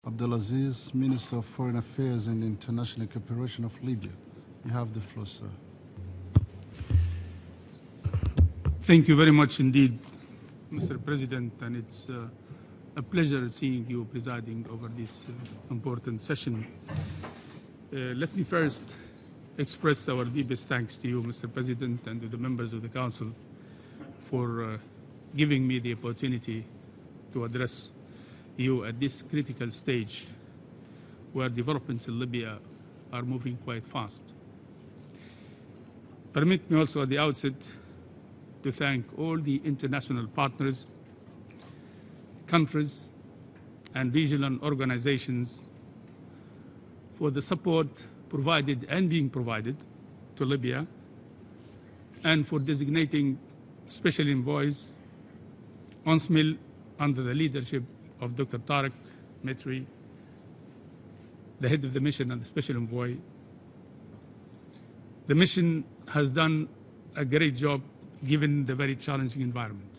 Abdulaziz, Minister of Foreign Affairs and International Cooperation of Libya. You have the floor, sir. Thank you very much indeed, Mr. President, and it's a pleasure seeing you presiding over this important session. Let me first express our deepest thanks to you, Mr. President, and to the members of the Council for giving me the opportunity to address you at this critical stage where developments in Libya are moving quite fast. Permit me also at the outset to thank all the international partners, countries, and regional organizations for the support provided and being provided to Libya, and for designating special envoys, UNSMIL, under the leadership of Dr. Tariq Mitri, the head of the mission and the special envoy. The mission has done a great job given the very challenging environment.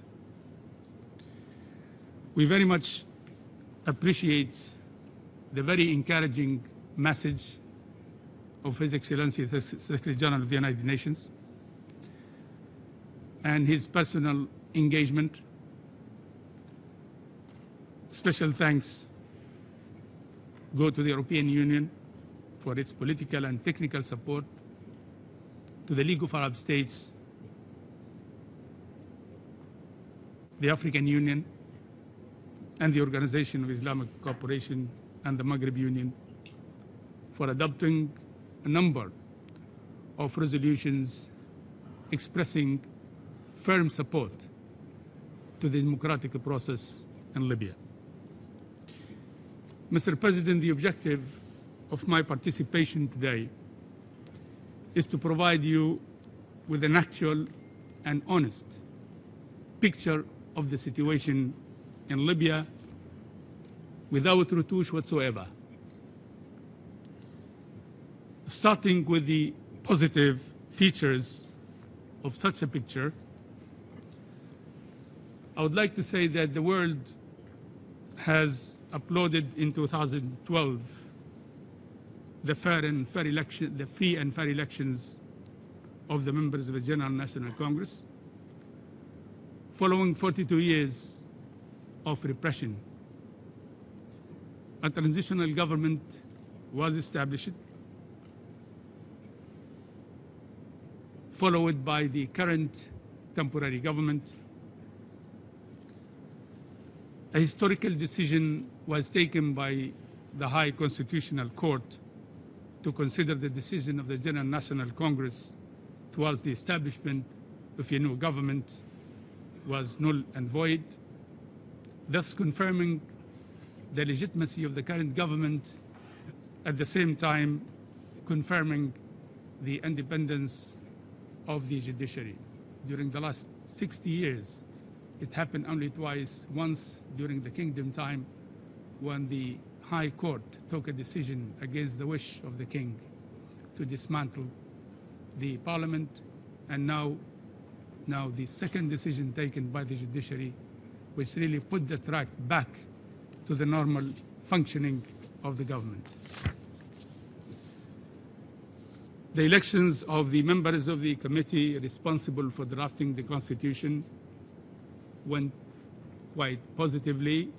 We very much appreciate the very encouraging message of His Excellency the Secretary General of the United Nations and his personal engagement. Special thanks go to the European Union for its political and technical support, to the League of Arab States, the African Union, and the Organization of Islamic Cooperation and the Maghreb Union for adopting a number of resolutions expressing firm support to the democratic process in Libya. Mr. President, the objective of my participation today is to provide you with an actual and honest picture of the situation in Libya without retouche whatsoever. Starting with the positive features of such a picture, I would like to say that the world has uploaded in 2012 the free and fair elections of the members of the General National Congress, following 42 years of repression. A transitional government was established, followed by the current temporary government. A historical decision was taken by the High Constitutional Court to consider the decision of the General National Congress towards the establishment of a new government was null and void, thus confirming the legitimacy of the current government, at the same time confirming the independence of the judiciary. During the last 60 years, it happened only twice, once during the kingdom time when the High Court took a decision against the wish of the king to dismantle the parliament, and now the second decision taken by the judiciary, which really put the track back to the normal functioning of the government. The elections of the members of the committee responsible for drafting the constitution went quite positively,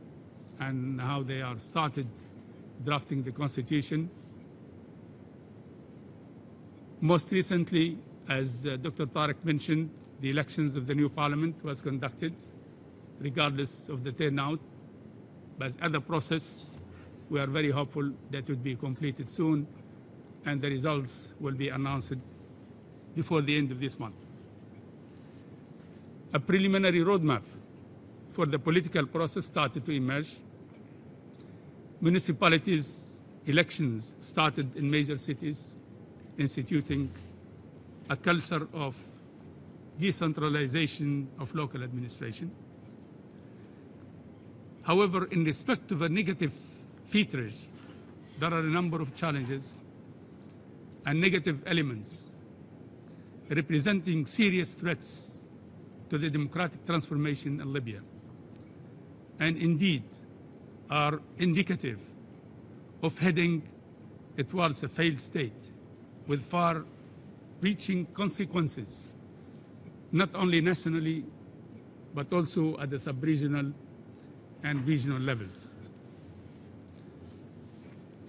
and now they are started drafting the constitution. Most recently, as Dr. Tariq mentioned, the elections of the new parliament was conducted regardless of the turnout, but as a process we are very hopeful that it will be completed soon and the results will be announced before the end of this month. A preliminary roadmap for the political process started to emerge. Municipalities elections started in major cities, instituting a culture of decentralization of local administration. However, in respect to the negative features, there are a number of challenges and negative elements representing serious threats to the democratic transformation in Libya, and indeed are indicative of heading towards a failed state with far-reaching consequences, not only nationally, but also at the sub-regional and regional levels.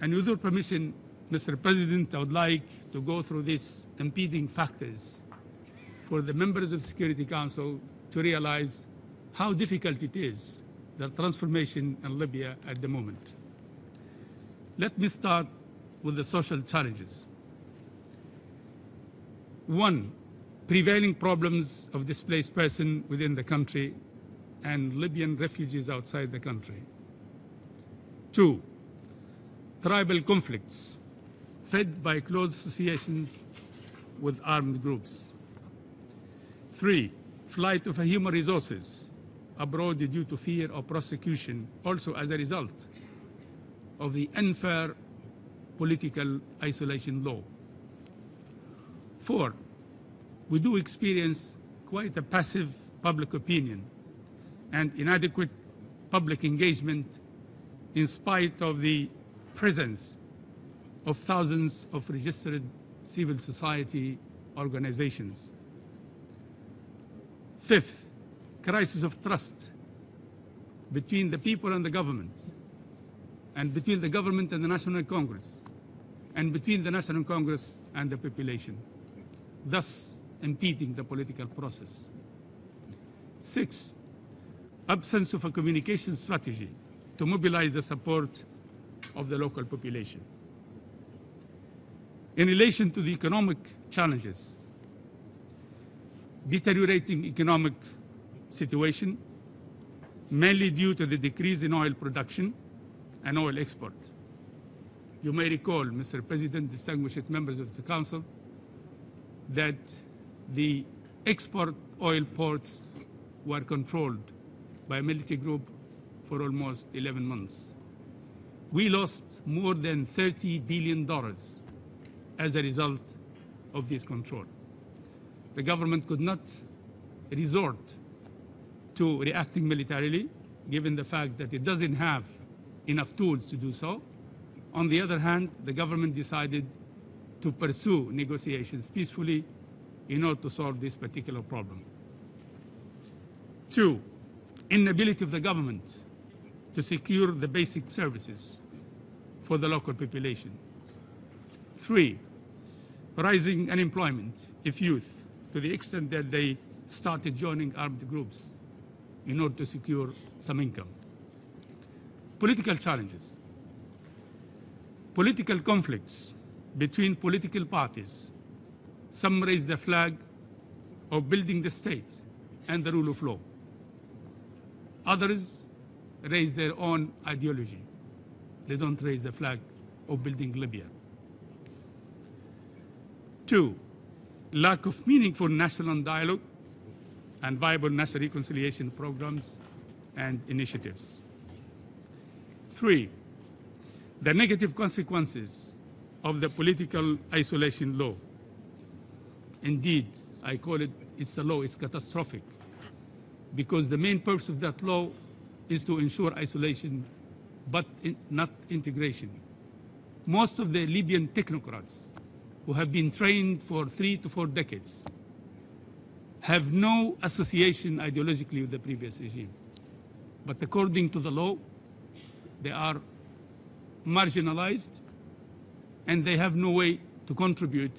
And with your permission, Mr. President, I would like to go through these impeding factors for the members of the Security Council to realize how difficult it is, the transformation in Libya at the moment. Let me start with the social challenges. One, prevailing problems of displaced persons within the country and Libyan refugees outside the country. Two, tribal conflicts fed by close associations with armed groups. Three, flight of human resources abroad due to fear of prosecution, also as a result of the unfair political isolation law. Four, we do experience quite a passive public opinion and inadequate public engagement in spite of the presence of thousands of registered civil society organizations. Fifth, crisis of trust between the people and the government, and between the government and the National Congress, and between the National Congress and the population, thus impeding the political process. Six, absence of a communication strategy to mobilize the support of the local population. In relation to the economic challenges, deteriorating economic situation, mainly due to the decrease in oil production and oil export. You may recall, Mr. President, distinguished members of the Council, that the export oil ports were controlled by a military group for almost 11 months. We lost more than $30 billion as a result of this control. The government could not resort to reacting militarily, given the fact that it doesn't have enough tools to do so. On the other hand, the government decided to pursue negotiations peacefully in order to solve this particular problem. Two, inability of the government to secure the basic services for the local population. Three, rising unemployment of youth to the extent that they started joining armed groups in order to secure some income. Political challenges. Political conflicts between political parties. Some raise the flag of building the state and the rule of law. Others raise their own ideology. They don't raise the flag of building Libya. Two, lack of meaningful national dialogue and viable national reconciliation programs and initiatives. Three, the negative consequences of the political isolation law. Indeed, I call it, it's a law, it's catastrophic, because the main purpose of that law is to ensure isolation, but not integration. Most of the Libyan technocrats who have been trained for 3 to 4 decades have no association ideologically with the previous regime. But according to the law, they are marginalized and they have no way to contribute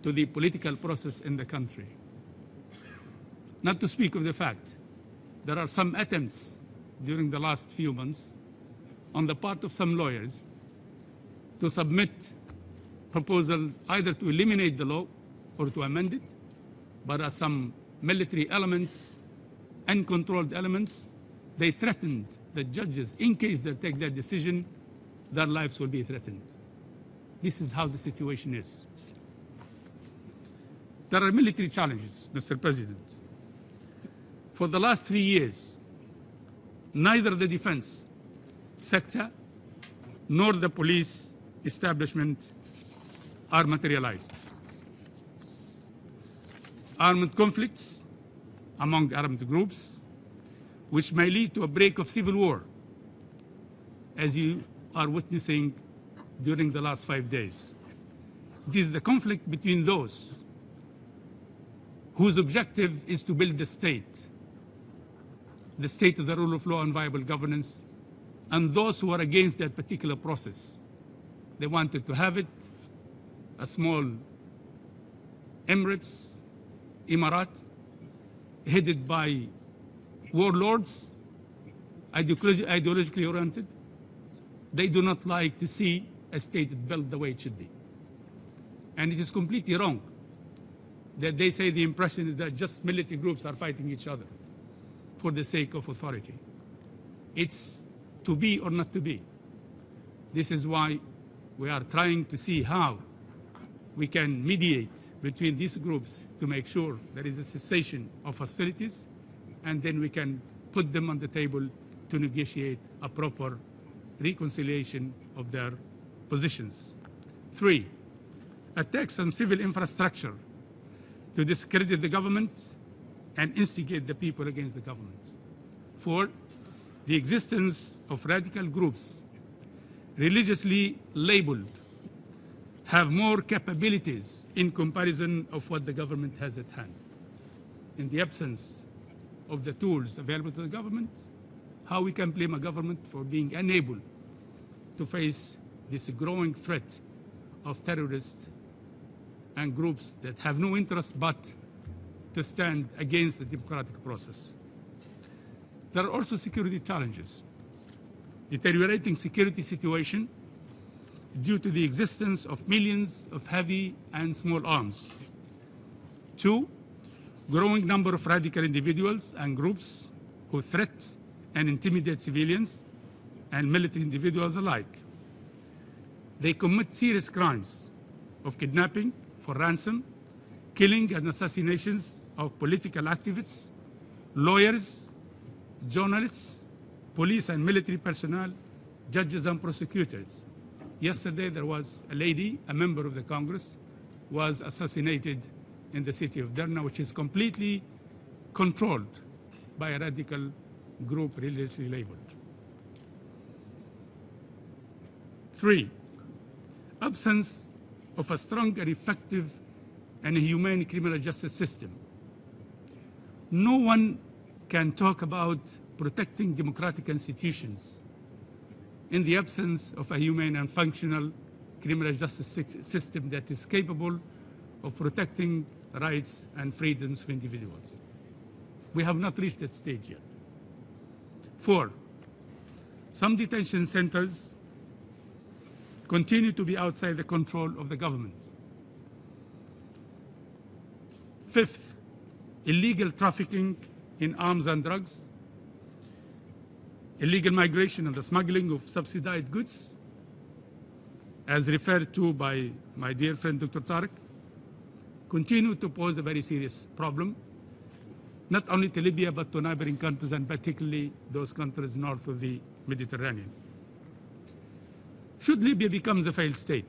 to the political process in the country. Not to speak of the fact there are some attempts during the last few months on the part of some lawyers to submit proposals either to eliminate the law or to amend it, but as some military elements, uncontrolled elements, they threatened the judges, in case they take that decision, their lives will be threatened. This is how the situation is. There are military challenges, Mr. President. For the last 3 years, neither the defense sector nor the police establishment are materialized. Armed conflicts among armed groups, which may lead to a break of civil war, as you are witnessing during the last 5 days. It is the conflict between those whose objective is to build the state of the rule of law and viable governance, and those who are against that particular process. They wanted to have it a small Emirat, headed by warlords, ideologically oriented. They do not like to see a state built the way it should be. And it is completely wrong that they say the impression is that just military groups are fighting each other for the sake of authority. It's to be or not to be. This is why we are trying to see how we can mediate between these groups to make sure there is a cessation of hostilities, and then we can put them on the table to negotiate a proper reconciliation of their positions. 3, attacks on civil infrastructure to discredit the government and instigate the people against the government. 4, the existence of radical groups religiously labeled have more capabilities in comparison of what the government has at hand. In the absence of the tools available to the government, how we can blame a government for being unable to face this growing threat of terrorists and groups that have no interest but to stand against the democratic process. There are also security challenges. Deteriorating security situation due to the existence of millions of heavy and small arms. 2, growing number of radical individuals and groups who threat and intimidate civilians and military individuals alike. They commit serious crimes of kidnapping for ransom, killing and assassinations of political activists, lawyers, journalists, police and military personnel, judges and prosecutors. Yesterday there was a lady, a member of the Congress, was assassinated in the city of Derna, which is completely controlled by a radical group religiously labeled. 3, absence of a strong and effective and humane criminal justice system. No one can talk about protecting democratic institutions in the absence of a humane and functional criminal justice system that is capable of protecting rights and freedoms of individuals. We have not reached that stage yet. 4, some detention centers continue to be outside the control of the government. 5th, illegal trafficking in arms and drugs, illegal migration and the smuggling of subsidized goods, as referred to by my dear friend Dr. Tariq, continue to pose a very serious problem, not only to Libya but to neighboring countries, and particularly those countries north of the Mediterranean. Should Libya become a failed state,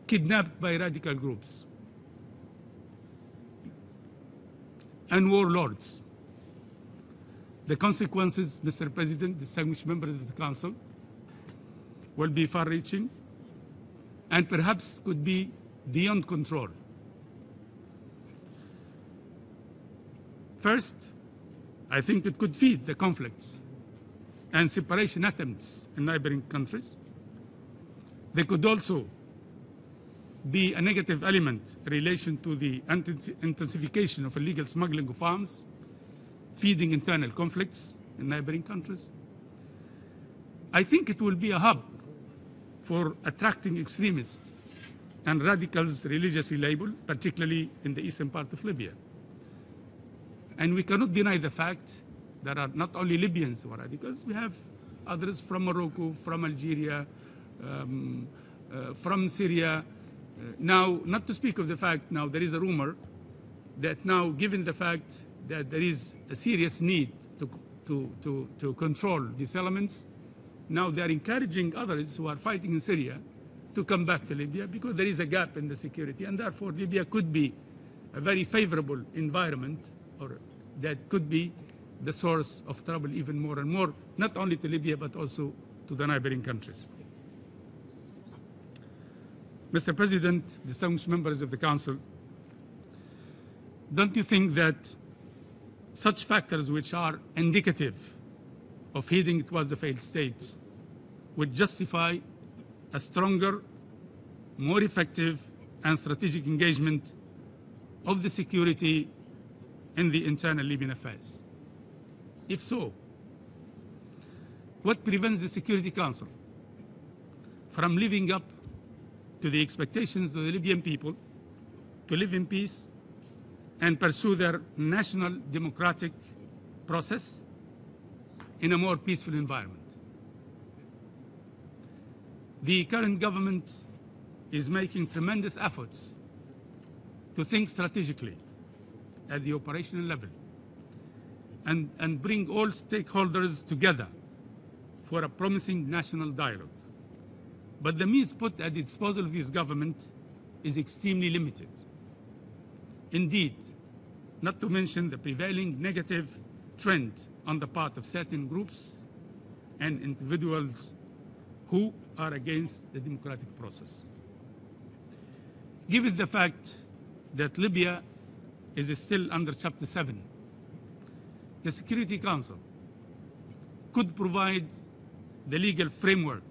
kidnapped by radical groups and warlords, the consequences, Mr. President, distinguished members of the Council, will be far-reaching and perhaps could be beyond control. First, I think it could feed the conflicts and separation attempts in neighboring countries. There could also be a negative element in relation to the intensification of illegal smuggling of arms, feeding internal conflicts in neighboring countries. I think it will be a hub for attracting extremists and radicals religiously labeled, particularly in the eastern part of Libya. And we cannot deny the fact there are not only Libyans who are radicals, we have others from Morocco, from Algeria, from Syria. Now, not to speak of the fact, now there is a rumor that now, given the fact that there is a serious need to control these elements, now they are encouraging others who are fighting in Syria to come back to Libya because there is a gap in the security, and therefore Libya could be a very favorable environment, or that could be the source of trouble even more and more, not only to Libya but also to the neighboring countries. Mr. President, distinguished members of the Council, don't you think that such factors which are indicative of heading towards a failed state would justify a stronger, more effective and strategic engagement of the security in the internal Libyan affairs? If so, what prevents the Security Council from living up to the expectations of the Libyan people to live in peace and pursue their national democratic process in a more peaceful environment? The current government is making tremendous efforts to think strategically at the operational level and bring all stakeholders together for a promising national dialogue. But the means put at the disposal of this government is extremely limited. Indeed, not to mention the prevailing negative trend on the part of certain groups and individuals who are against the democratic process. Given the fact that Libya is still under Chapter 7, the Security Council could provide the legal framework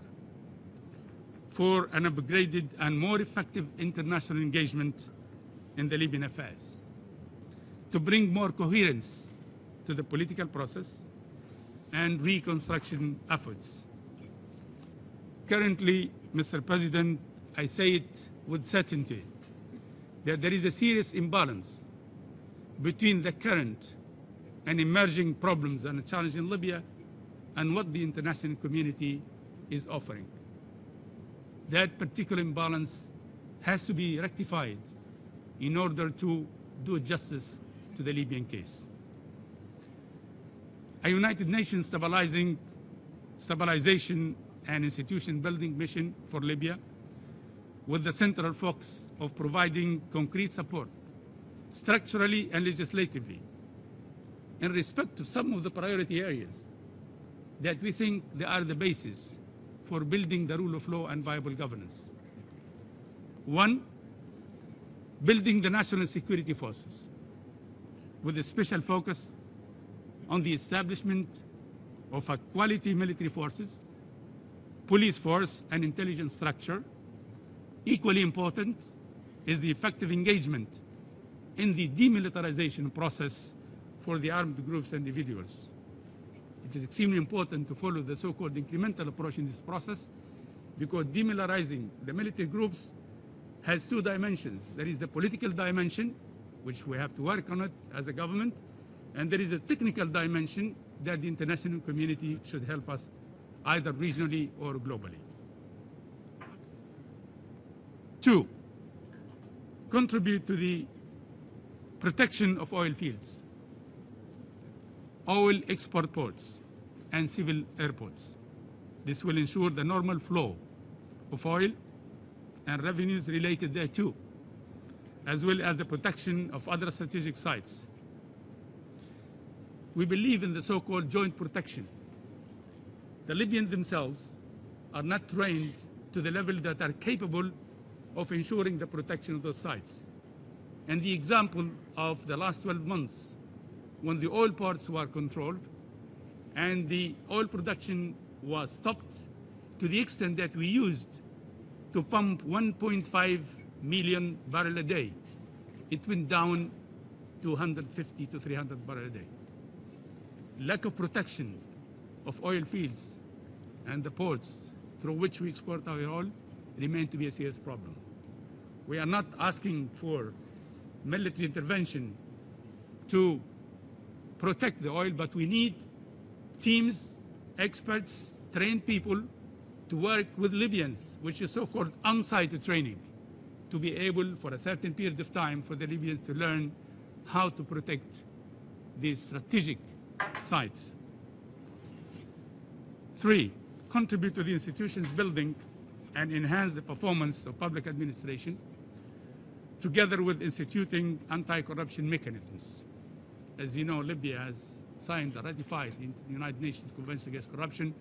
for an upgraded and more effective international engagement in the Libyan affairs, to bring more coherence to the political process and reconstruction efforts. Currently, Mr. President, I say it with certainty that there is a serious imbalance between the current and emerging problems and challenges in Libya and what the international community is offering. That particular imbalance has to be rectified in order to do justice to the Libyan case. A United Nations stabilization and institution building mission for Libya, with the central focus of providing concrete support structurally and legislatively in respect to some of the priority areas that we think they are the basis for building the rule of law and viable governance. One, building the national security forces with a special focus on the establishment of a quality military forces, police force and intelligence structure. Equally important is the effective engagement in the demilitarization process for the armed groups and individuals. It is extremely important to follow the so-called incremental approach in this process, because demilitarizing the military groups has two dimensions. There is the political dimension, which we have to work on it as a government, and there is a technical dimension that the international community should help us either regionally or globally. Two, contribute to the protection of oil fields, oil export ports, and civil airports. This will ensure the normal flow of oil and revenues related thereto, as well as the protection of other strategic sites. We believe in the so-called joint protection. The Libyans themselves are not trained to the level that are capable of ensuring the protection of those sites. And the example of the last 12 months, when the oil ports were controlled and the oil production was stopped to the extent that we used to pump 1.5 million barrels a day, it went down to 150 to 300 barrels a day. Lack of protection of oil fields and the ports through which we export our oil remain to be a serious problem. We are not asking for military intervention to protect the oil, but we need teams, experts, trained people to work with Libyans, which is so-called on-site training, to be able for a certain period of time for the Libyans to learn how to protect these strategic sites. Three, contribute to the institutions building and enhance the performance of public administration, together with instituting anti-corruption mechanisms. As you know, Libya has signed or ratified the United Nations Convention Against Corruption,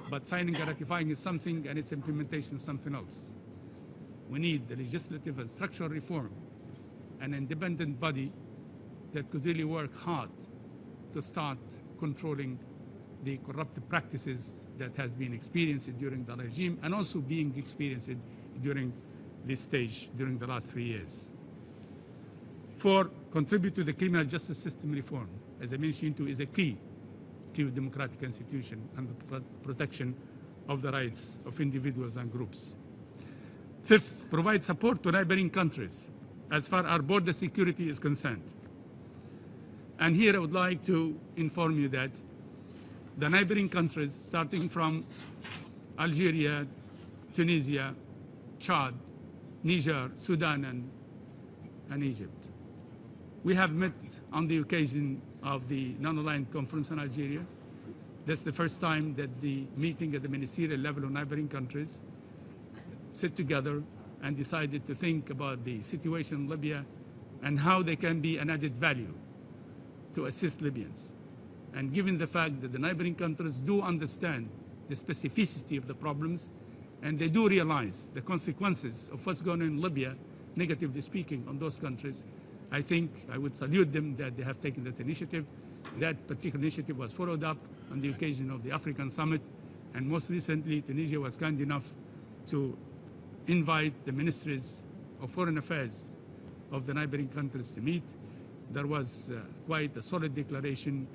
but signing and ratifying is something and its implementation is something else. We need the legislative and structural reform, an independent body that could really work hard to start controlling the corruptive practices that has been experienced during the regime and also being experienced during this stage during the last 3 years. 4, contribute to the criminal justice system reform, as I mentioned, is a key to democratic institution and the protection of the rights of individuals and groups. 5th, provide support to neighboring countries as far as our border security is concerned. And here I would like to inform you that the neighboring countries, starting from Algeria, Tunisia, Chad, Niger, Sudan, and Egypt. We have met on the occasion of the non-aligned conference in Algeria. That's the first time that the meeting at the ministerial level of neighboring countries sit together and decided to think about the situation in Libya and how they can be an added value to assist Libyans. And given the fact that the neighboring countries do understand the specificity of the problems and they do realize the consequences of what's going on in Libya, negatively speaking, on those countries, I think I would salute them that they have taken that initiative. That particular initiative was followed up on the occasion of the African Summit, and most recently Tunisia was kind enough to invite the ministries of foreign affairs of the neighboring countries to meet. There was quite a solid declaration.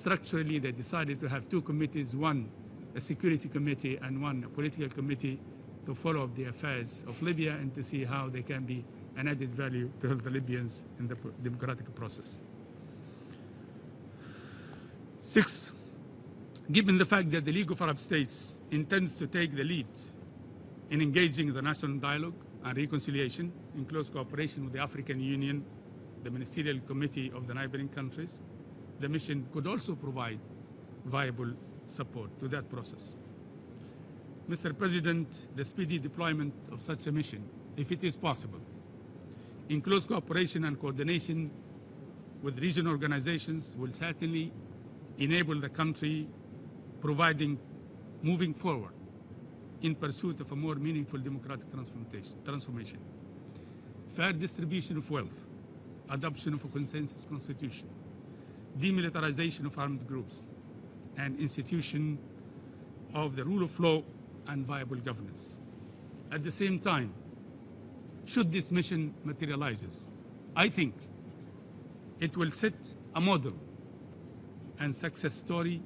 Structurally, they decided to have 2 committees, one a security committee and one a political committee, to follow up the affairs of Libya and to see how they can be an added value to help the Libyans in the democratic process. 6, given the fact that the League of Arab States intends to take the lead in engaging the national dialogue and reconciliation in close cooperation with the African Union, the Ministerial Committee of the neighboring countries, the mission could also provide viable support to that process. Mr. President, the speedy deployment of such a mission, if it is possible, in close cooperation and coordination with regional organizations, will certainly enable the country moving forward in pursuit of a more meaningful democratic transformation. Fair distribution of wealth, adoption of a consensus constitution, demilitarization of armed groups, and institution of the rule of law and viable governance. At the same time, should this mission materializes, I think it will set a model and success story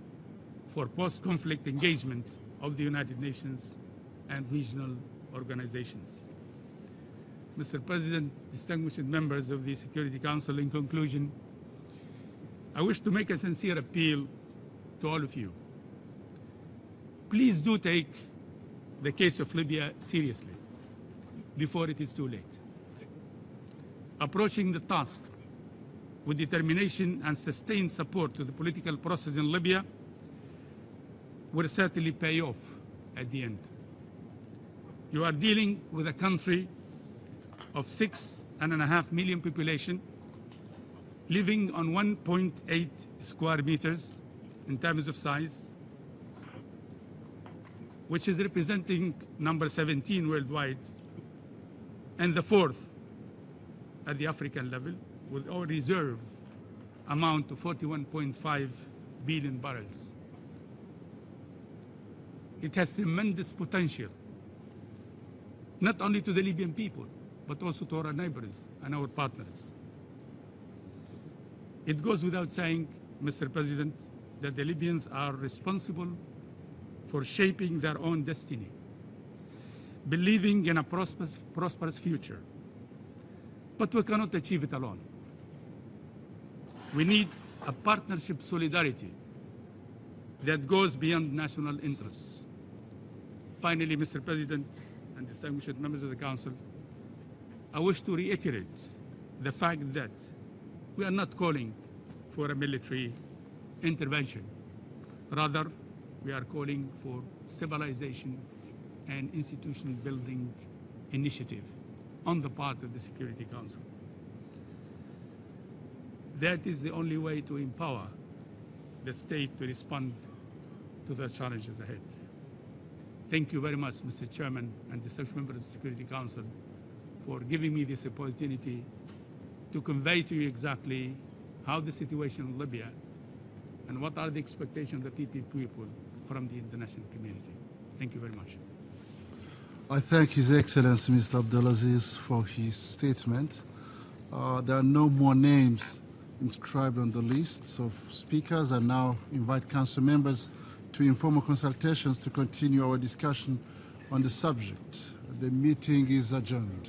for post-conflict engagement of the United Nations and regional organizations. Mr. President, distinguished members of the Security Council, in conclusion, I wish to make a sincere appeal to all of you. Please do take the case of Libya seriously before it is too late. Approaching the task with determination and sustained support to the political process in Libya will certainly pay off at the end. You are dealing with a country of 6.5 million population, living on 1.8 square meters in terms of size, which is representing number 17 worldwide and the 4th at the African level, with our reserve amount to 41.5 billion barrels. It has tremendous potential, not only to the Libyan people, but also to our neighbors and our partners. It goes without saying, Mr. President, that the Libyans are responsible for shaping their own destiny, believing in a prosperous future. But we cannot achieve it alone. We need a partnership solidarity that goes beyond national interests. Finally, Mr. President and distinguished members of the Council, I wish to reiterate the fact that we are not calling for a military intervention. Rather, we are calling for stabilization and institution building initiative on the part of the Security Council. That is the only way to empower the state to respond to the challenges ahead. Thank you very much, Mr. Chairman and distinguished members of the Security Council, for giving me this opportunity to convey to you exactly how the situation in Libya and what are the expectations of the people from the international community. Thank you very much. I thank His Excellency Mr. Abdulaziz for his statement. There are no more names inscribed on the list of speakers. I now invite Council members to informal consultations to continue our discussion on the subject. The meeting is adjourned.